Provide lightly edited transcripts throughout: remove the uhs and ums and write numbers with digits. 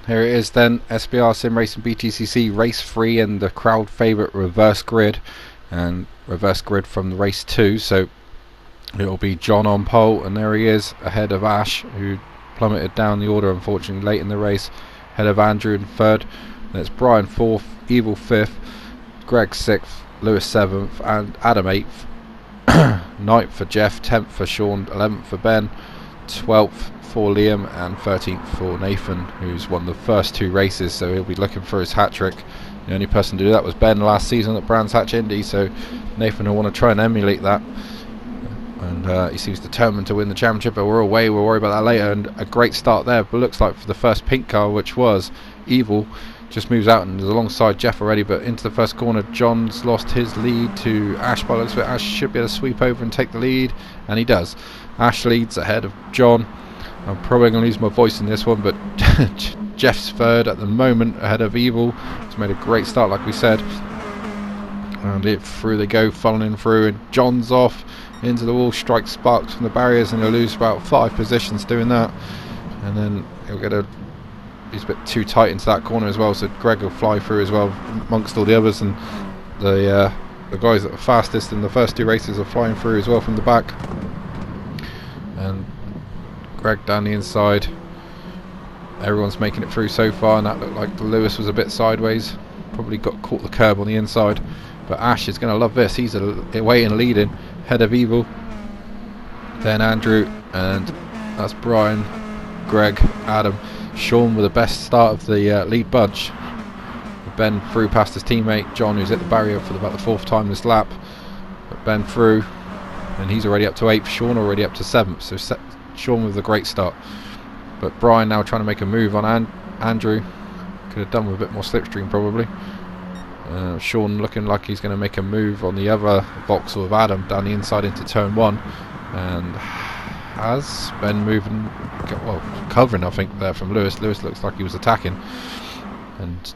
Here it is then, SBR Sim Racing BTCC race 3 and the crowd favourite reverse grid, and reverse grid from the race 2, so it'll be John on pole, and there he is ahead of Ash, who plummeted down the order unfortunately late in the race, ahead of Andrew in 3rd, then it's Brian 4th, Evil 5th, Greg 6th, Lewis 7th and Adam 8th, 9th for Jeff, 10th for Sean, 11th for Ben, 12th for Liam and 13th for Nathan, who's won the first 2 races, so he'll be looking for his hat-trick. The only person to do that was Ben last season at Brands Hatch Indy, so Nathan will want to try and emulate that, and he seems determined to win the championship, but we'll worry about that later. And a great start there, but looks like for the first pink car, which was Evil, just moves out and is alongside Jeff already, but into the first corner. John's lost his lead to Ash by the looks of it. Ash should be able to sweep over and take the lead, and he does. Ash leads ahead of John. I'm probably going to lose my voice in this one, but Jeff's 3rd at the moment ahead of Evil. He's made a great start like we said, and through they go, funneling through, and John's off into the wall, strikes sparks from the barriers, and he'll lose about 5 positions doing that, and then he'll get he's a bit too tight into that corner as well, so Greg will fly through as well amongst all the others, and the guys that are fastest in the first 2 races are flying through as well from the back. And Greg down the inside, everyone's making it through so far, and that looked like Lewis was a bit sideways, probably caught the curb on the inside, but Ash is going to love this. He's away and leading, head of Evil, then Andrew, and that's Brian, Greg, Adam, Sean with the best start of the lead bunch. Ben through past his teammate John, who's hit the barrier for about the 4th time this lap, but Ben through, and he's already up to 8th, Sean already up to 7th, so Sean with a great start. But Brian now trying to make a move on Andrew, could have done with a bit more slipstream probably. Sean looking like he's going to make a move on the other Vauxhall of Adam down the inside into turn 1, and has Ben moving, well, covering I think there from Lewis. Lewis looks like he was attacking, and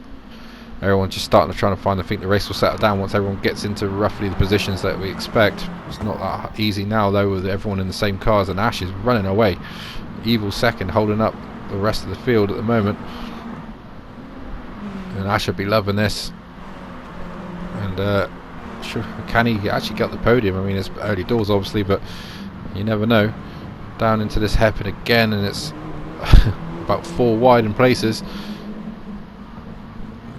everyone's just starting to try to find. I think the race will settle down once everyone gets into roughly the positions that we expect. It's not that easy now though, with everyone in the same cars, and Ash is running away. Evil 2nd, holding up the rest of the field at the moment, and Ash should be loving this. And can he actually get the podium? I mean, it's early doors obviously, but you never know. Down into this hairpin again, and it's about 4 wide in places.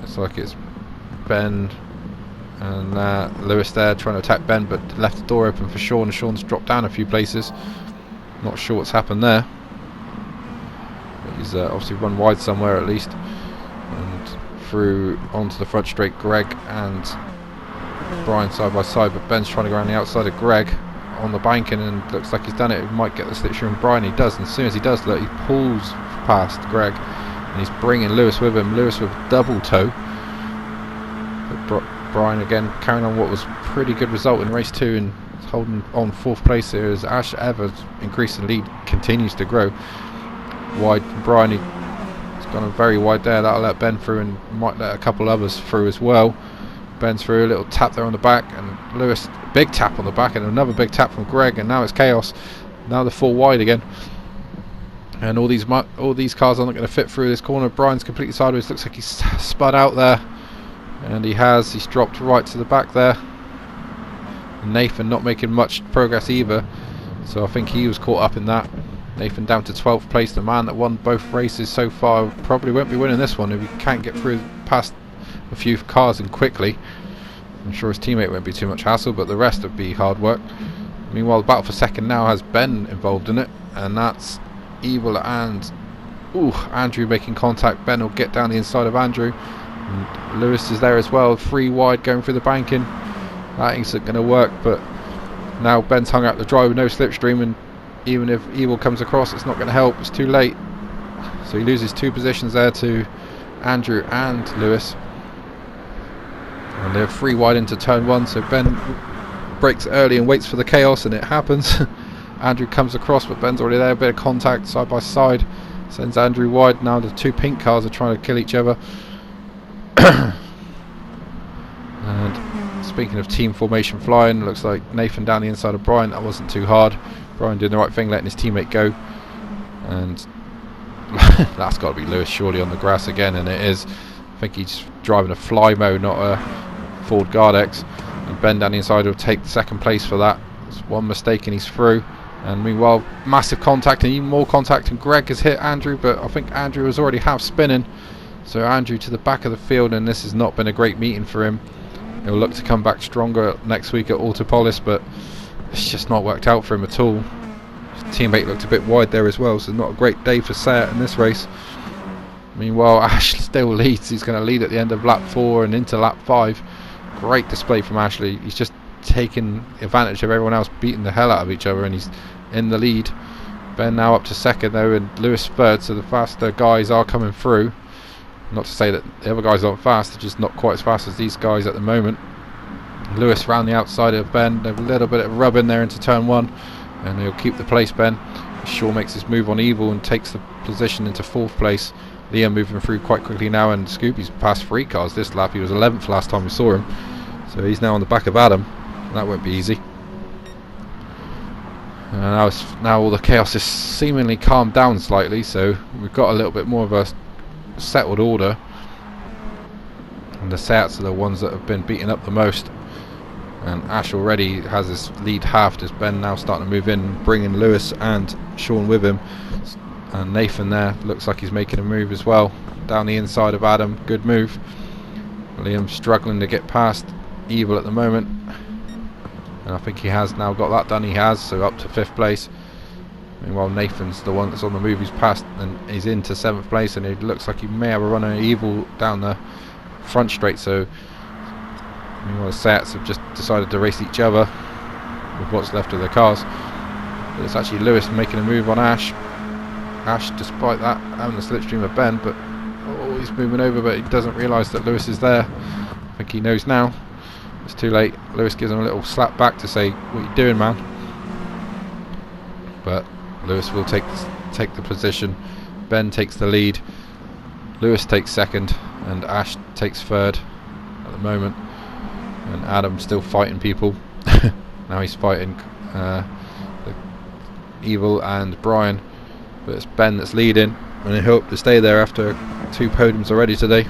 It's like it's Ben and Lewis there trying to attack Ben, but left the door open for Sean, and Sean's dropped down a few places. Not sure what's happened there, but he's obviously run wide somewhere at least. And through onto the front straight, Greg and Brian side by side, but Ben's trying to go around the outside of Greg on the banking, and looks like he's done it. He might get the slipstream from Brian. He does, and as soon as he does, look, he pulls past Greg, and he's bringing Lewis with him. Lewis with double toe, but Brian again carrying on what was a pretty good result in race 2 and holding on 4th place here as Ash Evers increasing lead continues to grow. Wide from Brian, he's gone very wide there. That'll let Ben through, and might let a couple others through as well. Ben's through, a little tap there on the back, and Lewis, big tap on the back, and another big tap from Greg, and now it's chaos. Now they're 4 wide again, and all these cars aren't going to fit through this corner. Brian's completely sideways, looks like he's spun out there, and he's dropped right to the back there. And Nathan not making much progress either, so I think he was caught up in that. Nathan down to 12th place, the man that won both races so far probably won't be winning this one if he can't get through past a few cars and quickly. I'm sure his teammate won't be too much hassle, but the rest would be hard work. Meanwhile, the battle for second now has Ben involved in it, and that's Evil and Andrew making contact. Ben will get down the inside of Andrew, and Lewis is there as well, 3 wide going through the banking. That isn't going to work, but now Ben's hung out the drive with no slipstream, and even if Evil comes across, it's not going to help. It's too late, so he loses 2 positions there to Andrew and Lewis. And they're 3 wide into turn 1, so Ben brakes early and waits for the chaos, and it happens. Andrew comes across, but Ben's already there. A bit of contact side by side, sends Andrew wide. Now the 2 pink cars are trying to kill each other. And speaking of team formation flying, looks like Nathan down the inside of Brian. That wasn't too hard. Brian doing the right thing, letting his teammate go, and That's got to be Lewis surely on the grass again, and it is. I think he's driving a Flymo, not a Ford Gardex. And Ben down the inside will take second place for that. It's one mistake and he's through. And meanwhile, massive contact and even more contact, and Greg has hit Andrew, but I think Andrew was already half spinning. So Andrew to the back of the field, and this has not been a great meeting for him. He'll look to come back stronger next week at Autopolis, but it's just not worked out for him at all. His teammate looked a bit wide there as well, so not a great day for Seat in this race. Meanwhile, Ash still leads. He's going to lead at the end of lap 4 and into lap 5. Great display from Ashley. He's just taking advantage of everyone else beating the hell out of each other, and he's in the lead. Ben now up to second though, and Lewis third, so the faster guys are coming through. Not to say that the other guys aren't fast, they're just not quite as fast as these guys at the moment. Lewis round the outside of Ben, a little bit of rub in there into turn 1, and he'll keep the place. Ben Shaw makes his move on Evil and takes the position into 4th place. Liam moving through quite quickly now, and Scooby's passed 3 cars this lap. He was 11th last time we saw him, so he's now on the back of Adam. That won't be easy. Now all the chaos is seemingly calmed down slightly, so we've got a little bit more of a settled order, and the Seats are the ones that have been beaten up the most. And Ash already has his lead halved as Ben now starting to move in, bringing Lewis and Sean with him. And Nathan there looks like he's making a move as well down the inside of Adam. Good move. Liam struggling to get past Evil at the moment, and I think he has now got that done. He has, so up to 5th place. Meanwhile, Nathan's the one that's on the move. He's passed and he's into 7th place, and it looks like he may have a run of Evil down the front straight. So meanwhile, the Seats have just decided to race each other with what's left of their cars. But it's actually Lewis making a move on Ash. Ash, despite that, having the slipstream of Ben, but he's moving over, but he doesn't realise that Lewis is there. I think he knows now. It's too late. Lewis gives him a little slap back to say, "What you doing, man?" But Lewis will take the position. Ben takes the lead. Lewis takes second, and Ash takes third at the moment. And Adam's still fighting people. Now he's fighting Evil and Brian. But it's Ben that's leading, and I hope to stay there after 2 podiums already today.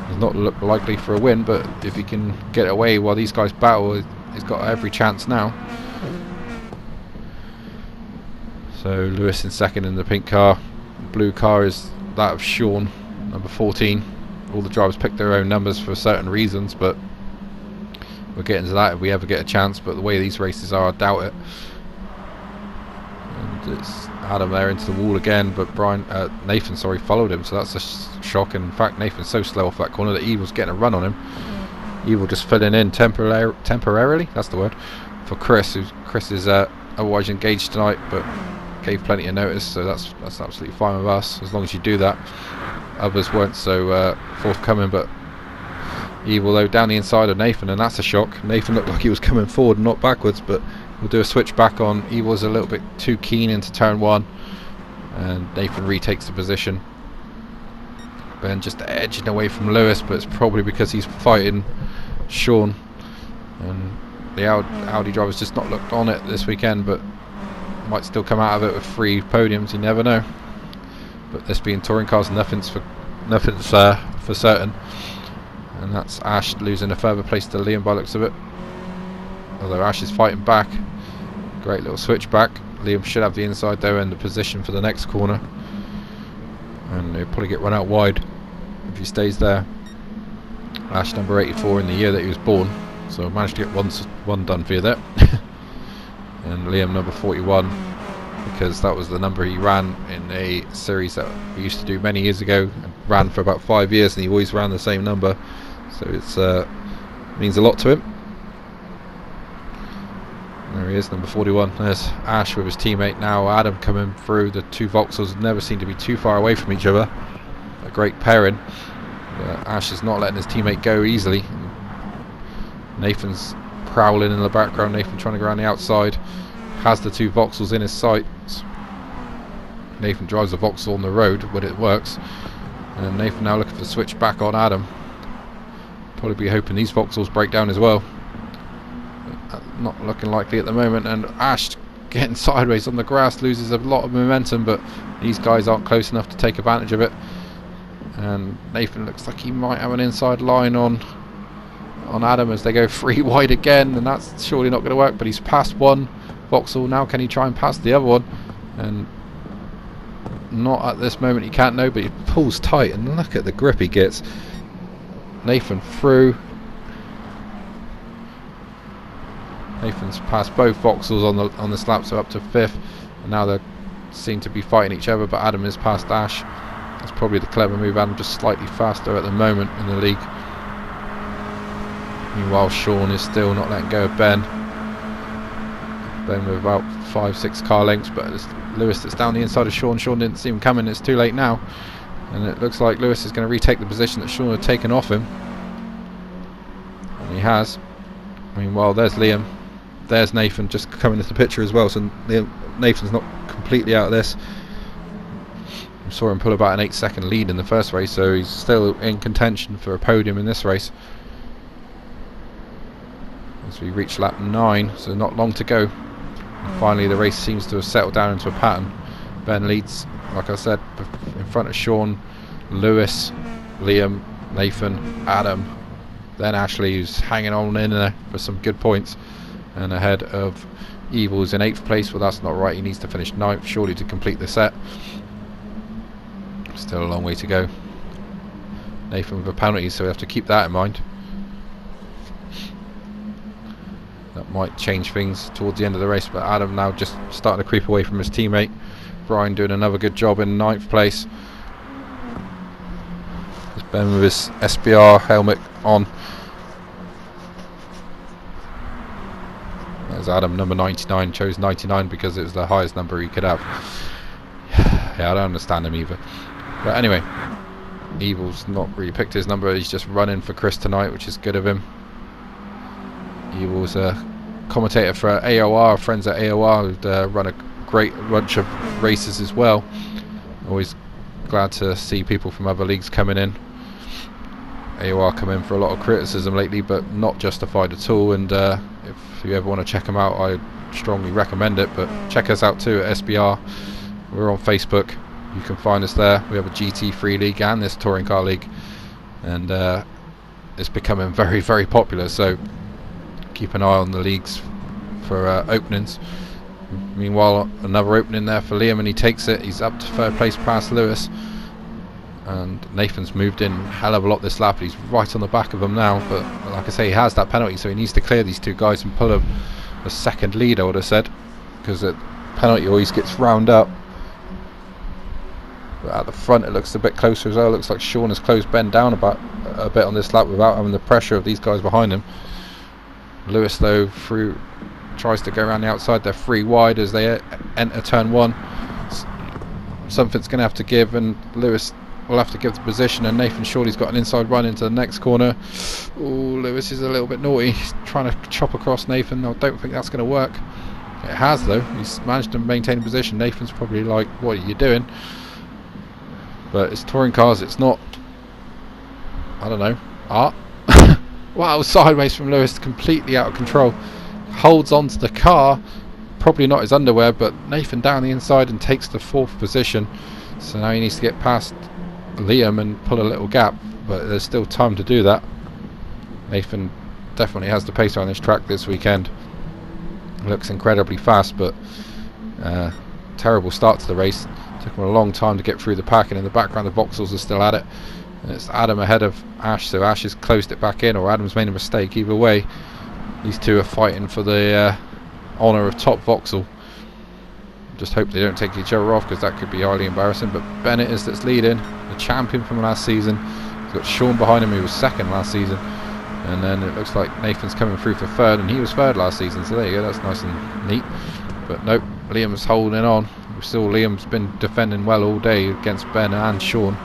Does not look likely for a win, but if he can get away while these guys battle, he's got every chance now. So Lewis in second in the pink car. The blue car is that of Sean, number 14. All the drivers pick their own numbers for certain reasons, but we'll get into that if we ever get a chance. But the way these races are, I doubt it. And it's Adam there into the wall again, but Nathan followed him, so that's a shock. In fact, Nathan's so slow off that corner that Evil's getting a run on him. Evil just filling in temporarily, that's the word, for Chris. Chris is otherwise engaged tonight, but gave plenty of notice, so that's absolutely fine with us as long as you do that. Others weren't so forthcoming, but Evil though down the inside of Nathan, and that's a shock. Nathan looked like he was coming forward and not backwards, but we'll do a switch back on. Evil's a little bit too keen into turn 1, and Nathan retakes the position. Ben just edging away from Lewis, but it's probably because he's fighting Sean, and the Audi driver's just not looked on it this weekend, but might still come out of it with 3 podiums, you never know. But this being touring cars, nothing's for certain. And that's Ash losing a further place to Liam by the looks of it, although Ash is fighting back. Great little switch back. Liam should have the inside though and the position for the next corner, and he'll probably get run out wide if he stays there. Ash number 84 in the year that he was born, so I've managed to get one done for you there. And Liam number 41, because that was the number he ran in a series that we used to do many years ago, and ran for about 5 years, and he always ran the same number, so it's means a lot to him. There he is, number 41. There's Ash with his teammate now. Adam coming through. The 2 Vauxhalls never seem to be too far away from each other. A great pairing. But Ash is not letting his teammate go easily. Nathan's prowling in the background. Nathan trying to go around the outside. Has the 2 Vauxhalls in his sights. Nathan drives the Vauxhall on the road when it works. And Nathan now looking for the switch back on Adam. Probably be hoping these Vauxhalls break down as well. Not looking likely at the moment, and Ash getting sideways on the grass, loses a lot of momentum, but these guys aren't close enough to take advantage of it. And Nathan looks like he might have an inside line on Adam as they go 3 wide again, and that's surely not going to work. But he's passed one Vauxhall now. Can he try and pass the other one? And not at this moment, he can't know, but he pulls tight, and look at the grip he gets. Nathan through. Nathan's passed both Vauxhalls on the slap, so up to 5th, and now they seem to be fighting each other, but Adam is past Ash. That's probably the clever move. Adam just slightly faster at the moment in the league. Meanwhile, Sean is still not letting go of Ben. Ben with about 5-6 car lengths, but it's Lewis that's down the inside of Sean. Sean didn't see him coming. It's too late now, and it looks like Lewis is going to retake the position that Sean had taken off him, and he has. Meanwhile, there's Liam. There's Nathan just coming into the picture as well, so Nathan's not completely out of this. I saw him pull about an 8-second lead in the first race, so he's still in contention for a podium in this race. As we reach lap 9, so not long to go. And finally the race seems to have settled down into a pattern. Ben leads, like I said, in front of Sean, Lewis, Liam, Nathan, Adam, then Ashley, who's hanging on in there for some good points, and ahead of Evils in 8th place. Well, that's not right, he needs to finish 9th surely to complete the set. Still a long way to go. Nathan with a penalty, so we have to keep that in mind. That might change things towards the end of the race, but Adam now just starting to creep away from his teammate. Brian doing another good job in 9th place. There's Ben with his SBR helmet on. There's Adam, number 99, chose 99 because it was the highest number he could have. Yeah, I don't understand him either. But anyway, Evil's not really picked his number, he's just running for Chris tonight, which is good of him. Evil's a commentator for AOR, friends at AOR, who've run a great bunch of races as well. Always glad to see people from other leagues coming in. AOR come in for a lot of criticism lately, but not justified at all, and if you ever want to check them out, I strongly recommend it. But check us out too at SBR. We're on Facebook, you can find us there. We have a GT3 league and this touring car league, and it's becoming very, very popular, so keep an eye on the leagues for openings. Meanwhile, another opening there for Liam, and he takes it. He's up to 3rd place past Lewis, and Nathan's moved in a hell of a lot this lap. He's right on the back of him now, but like I say, he has that penalty, so he needs to clear these two guys and pull a second lead, I would have said, because the penalty always gets round up. But at the front it looks a bit closer as well. Looks like Sean has closed Ben down about a bit on this lap without having the pressure of these guys behind him. Lewis though tries to go around the outside. They're 3 wide as they enter turn 1. Something's going to have to give, and Lewis will have to give the position, and Nathan Shawley's got an inside run into the next corner. Ooh, Lewis is a little bit naughty. He's trying to chop across Nathan. I don't think that's going to work. It has though. He's managed to maintain a position. Nathan's probably like, what are you doing? But it's touring cars, it's not, I don't know, art. Wow, sideways from Lewis, completely out of control. Holds onto the car, probably not his underwear, but Nathan down the inside and takes the 4th position. So now he needs to get past Liam and pull a little gap, but there's still time to do that. Nathan definitely has the pace on this track this weekend. Looks incredibly fast, but terrible start to the race. Took him a long time to get through the pack, and in the background the Vauxhalls are still at it. And it's Adam ahead of Ash, so Ash has closed it back in, or Adam's made a mistake. Either way, these two are fighting for the honour of top Vauxhall. Just hope they don't take each other off, because that could be highly embarrassing. But Bennett is that's leading, the champion from last season. He's got Sean behind him, who was 2nd last season, and then it looks like Nathan's coming through for 3rd, and he was 3rd last season, so there you go, that's nice and neat. But nope, Liam's holding on. Still, Liam's been defending well all day against Ben and Sean,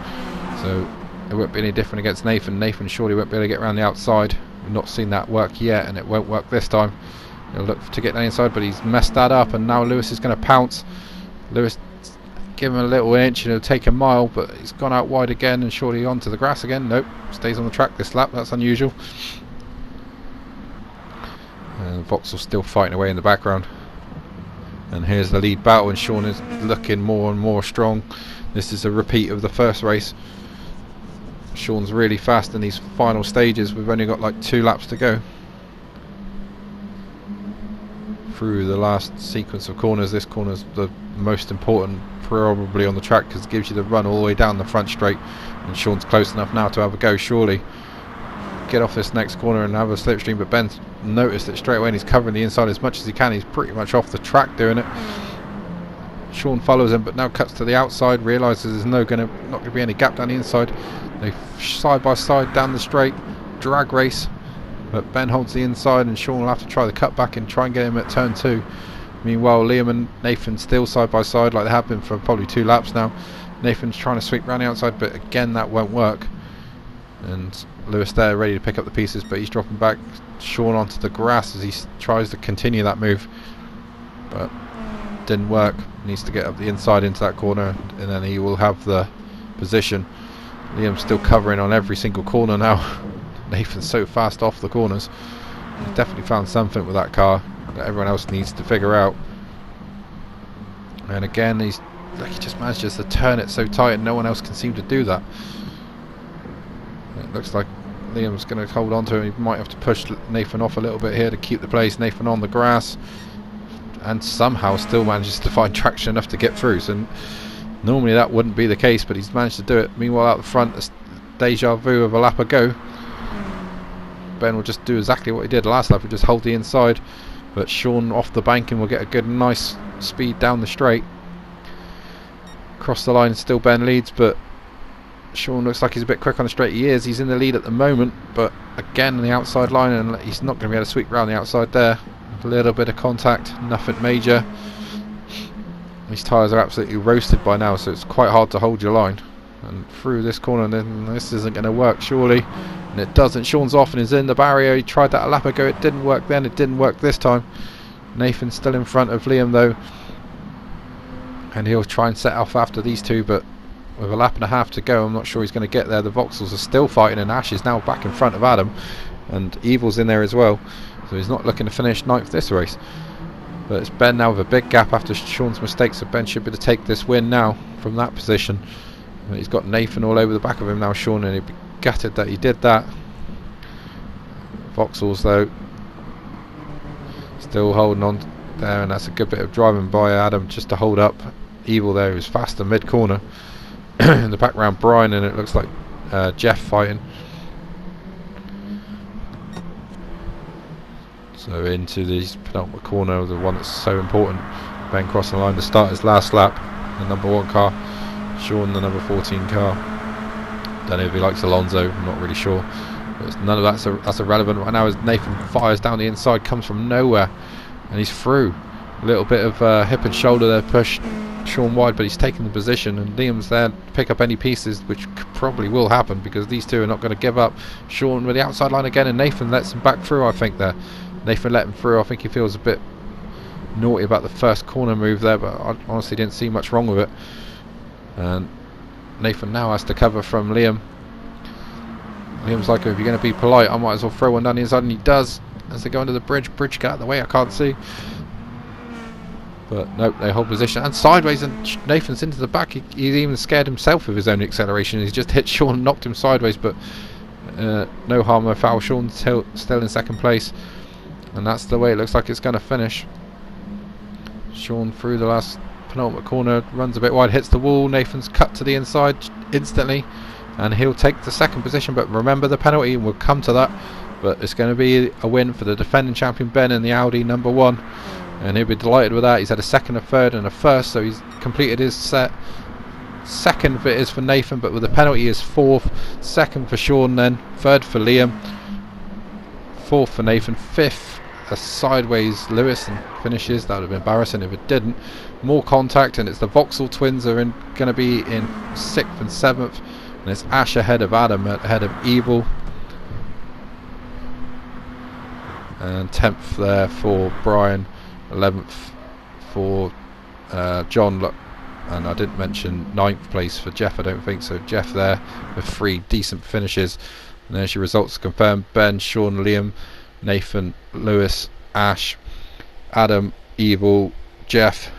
so it won't be any different against Nathan. Nathan surely won't be able to get around the outside. We've not seen that work yet, and it won't work this time. He'll look to get the inside, but he's messed that up, and now Lewis is going to pounce. Lewis give him a little inch and he'll take a mile, but he's gone out wide again and surely onto the grass again. Nope, stays on the track this lap. That's unusual. And Vauxhall still fighting away in the background. And here's the lead battle, and Sean is looking more and more strong. This is a repeat of the first race. Sean's really fast in these final stages. We've only got like 2 laps to go through the last sequence of corners. This corner's the most important probably on the track because it gives you the run all the way down the front straight, and Sean's close enough now to have a go. Surely get off this next corner and have a slipstream, but Ben's noticed it straight away and he's covering the inside as much as he can. He's pretty much off the track doing it. Sean follows him but now cuts to the outside, realises there's not going to be any gap down the inside. They side by side down the straight, drag race, but Ben holds the inside and Sean will have to try the cut back and try and get him at turn 2. Meanwhile, Liam and Nathan still side by side like they have been for probably 2 laps now. Nathan's trying to sweep round the outside, but again that won't work. And Lewis there ready to pick up the pieces, but he's dropping back Sean onto the grass as he tries to continue that move, but didn't work. Needs to get up the inside into that corner and then he will have the position. Liam's still covering on every single corner now. Nathan's so fast off the corners. He's definitely found something with that car that everyone else needs to figure out. And again he just manages to turn it so tight and no one else can seem to do that. It looks like Liam's going to hold on to him. He might have to push Nathan off a little bit here to keep the place. Nathan on the grass and somehow still manages to find traction enough to get through. So normally that wouldn't be the case, but he's managed to do it. Meanwhile out the front, a deja vu of a lap ago. Ben will just do exactly what he did last lap. He'll just hold the inside, but Sean off the banking will get a good nice speed down the straight. Across the line still Ben leads, but Sean looks like he's a bit quick on the straight. He is. He's in the lead at the moment, but again on the outside line, and he's not going to be able to sweep around the outside there. A little bit of contact, nothing major. These tyres are absolutely roasted by now, so it's quite hard to hold your line. And through this corner, then this isn't going to work surely, and it doesn't. Sean's off and is in the barrier. He tried that a lap ago. It didn't work then. It didn't work this time. Nathan's still in front of Liam though, and he'll try and set off after these two, but with a lap and a half to go, I'm not sure he's going to get there. The Vauxhalls are still fighting, and Ash is now back in front of Adam, and Evil's in there as well, so he's not looking to finish 9th this race. But it's Ben now with a big gap after Sean's mistake, so Ben should be able to take this win now from that position. But he's got Nathan all over the back of him now, Sean, and he'd be gutted that he did that. Vauxhalls though still holding on there, and that's a good bit of driving by Adam just to hold up Evil there, who's faster mid-corner. In the background Brian, and it looks like Jeff fighting. So into the penultimate corner, the one that's so important. Ben crossing the line to start his last lap. The number 1 car, Sean the number 14 car. Don't know if he likes Alonso, I'm not really sure, but none of that's irrelevant right now as Nathan fires down the inside, comes from nowhere and he's through. A little bit of hip and shoulder there, push Sean wide, but he's taken the position, and Liam's there to pick up any pieces, which probably will happen because these two are not going to give up. Sean with the outside line again, and Nathan lets him back through, I think there. Nathan let him through. I think he feels a bit naughty about the first corner move there, but I honestly didn't see much wrong with it. And Nathan now has to cover from Liam. Liam's like, if you're going to be polite, I might as well throw one down the inside, and he does as they go under the bridge. Bridge got out of the way, I can't see. But nope, they hold position and sideways, and Nathan's into the back. He even scared himself with his own acceleration. He's just hit Sean and knocked him sideways, but no harm, no foul. Sean's still in second place, and that's the way it looks like it's going to finish. Sean through the last penultimate corner, runs a bit wide, hits the wall. Nathan's cut to the inside instantly, and he'll take the second position, but remember the penalty, and we'll come to that. But it's going to be a win for the defending champion Ben in the Audi number 1. And he'll be delighted with that. He's had a second, a third and a first, so he's completed his set. Second for it is for Nathan, but with the penalty is 4th. Second for Sean, then 3rd for Liam, 4th for Nathan, 5th a sideways Lewis, and finishes. That would have been embarrassing if it didn't. More contact, and it's the Vauxhall twins are going to be in 6th and 7th, and it's Ash ahead of Adam, ahead of Evil, and 10th there for Brian, 11th for John, and I didn't mention 9th place for Jeff, I don't think so. Jeff there with 3 decent finishes, and there's your results confirmed. Ben, Sean, Liam, Nathan, Lewis, Ash, Adam, Evil, Jeff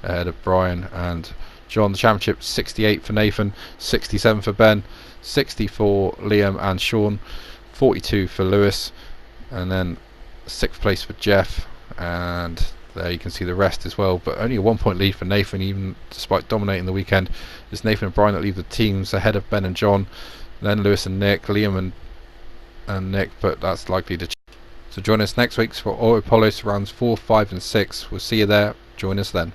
ahead of Brian and John. The championship 68 for Nathan, 67 for Ben, 60 for Liam and Sean, 42 for Lewis, and then 6th place for Jeff. And there you can see the rest as well, but only a 1 point lead for Nathan, even despite dominating the weekend. It's Nathan and Brian that leave the teams ahead of Ben and John, then Lewis and Nick, Liam and Nick, but that's likely to change. So join us next week for Auto Polos rounds 4, 5 and 6. We'll see you there. Join us then.